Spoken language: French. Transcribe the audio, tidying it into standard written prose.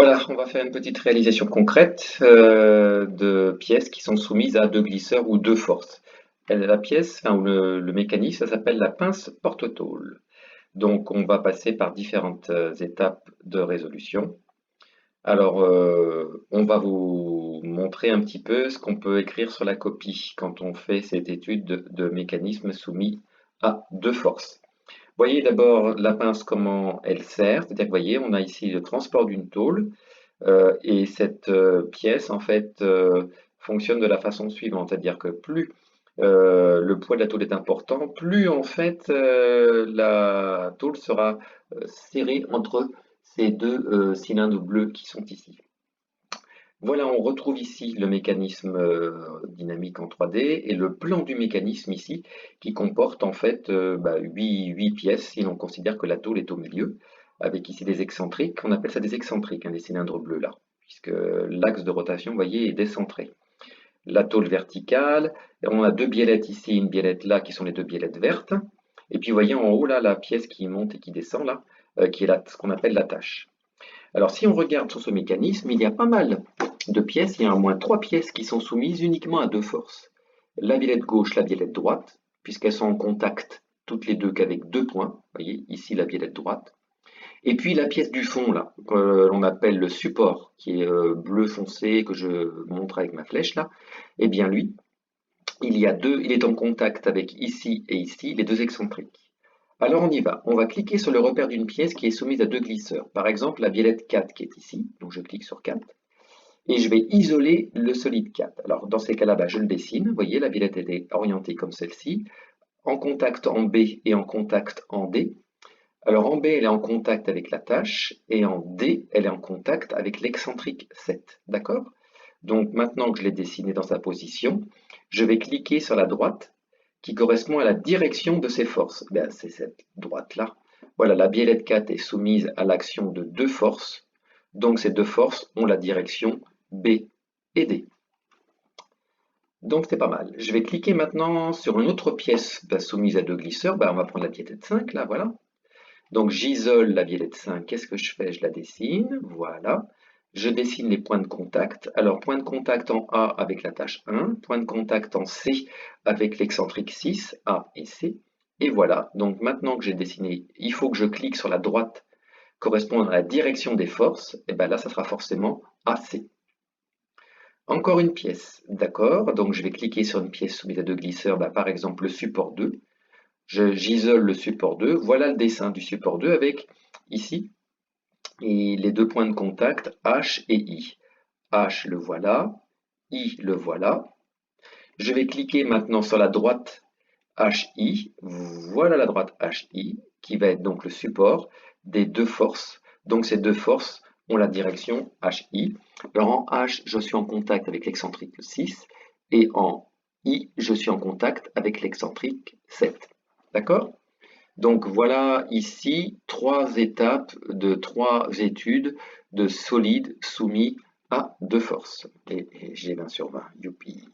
Voilà, on va faire une petite réalisation concrète de pièces qui sont soumises à deux glisseurs ou deux forces. La pièce, enfin, ou le mécanisme, ça s'appelle la pince porte-tôle. Donc on va passer par différentes étapes de résolution. Alors on va vous montrer un petit peu ce qu'on peut écrire sur la copie quand on fait cette étude de mécanismes soumis à deux forces. Voyez d'abord la pince, comment elle sert, c'est-à-dire que voyez, on a ici le transport d'une tôle. Et cette pièce, en fait, fonctionne de la façon suivante, c'est-à-dire que plus le poids de la tôle est important, plus en fait la tôle sera serrée entre ces deux cylindres bleus qui sont ici. Voilà, on retrouve ici le mécanisme dynamique en 3D et le plan du mécanisme ici qui comporte en fait 8 pièces si l'on considère que la tôle est au milieu, avec ici des excentriques, on appelle ça des excentriques, hein, des cylindres bleus là, puisque l'axe de rotation, vous voyez, est décentré. La tôle verticale, et on a deux biellettes ici, une biellette là qui sont les deux biellettes vertes, et puis vous voyez en haut là la pièce qui monte et qui descend là, qui est là, ce qu'on appelle l'attache. Alors si on regarde sur ce mécanisme, il y a pas mal de pièces, il y a au moins trois pièces qui sont soumises uniquement à deux forces. La biellette gauche, la biellette droite, puisqu'elles sont en contact toutes les deux qu'avec deux points. Vous voyez, ici la biellette droite. Et puis la pièce du fond, là, que l'on appelle le support, qui est bleu foncé, que je montre avec ma flèche là, eh bien lui, il est en contact avec ici et ici, les deux excentriques. Alors on y va. On va cliquer sur le repère d'une pièce qui est soumise à deux glisseurs. Par exemple, la biellette 4 qui est ici. Donc je clique sur 4. Et je vais isoler le solide 4. Alors dans ces cas-là, je le dessine. Vous voyez, la biellette est orientée comme celle-ci, en contact en B et en contact en D. Alors en B, elle est en contact avec la tâche, et en D, elle est en contact avec l'excentrique 7. D'accord? Donc maintenant que je l'ai dessiné dans sa position, je vais cliquer sur la droite qui correspond à la direction de ces forces. C'est cette droite-là. Voilà, la biellette 4 est soumise à l'action de deux forces. Donc ces deux forces ont la direction B et D. Donc c'est pas mal. Je vais cliquer maintenant sur une autre pièce soumise à deux glisseurs. On va prendre la biellette 5, là, voilà. Donc j'isole la biellette 5. Qu'est-ce que je fais? Je la dessine, voilà. Je dessine les points de contact. Alors, point de contact en A avec la tâche 1, point de contact en C avec l'excentrique 6, A et C. Et voilà, donc maintenant que j'ai dessiné, il faut que je clique sur la droite correspondant à la direction des forces. Et bien là, ça sera forcément AC. Encore une pièce, d'accord? Donc je vais cliquer sur une pièce soumise à deux glisseurs, par exemple le support 2. J'isole le support 2. Voilà le dessin du support 2 avec ici et les deux points de contact H et I. H le voilà, I le voilà. Je vais cliquer maintenant sur la droite HI. Voilà la droite HI qui va être donc le support des deux forces. Donc ces deux forces ont la direction HI. Alors en H, je suis en contact avec l'excentrique 6 et en I, je suis en contact avec l'excentrique 7. D'accord? Donc voilà ici trois étapes de trois études de solides soumis à deux forces. Et j'ai 20 sur 20, youpi!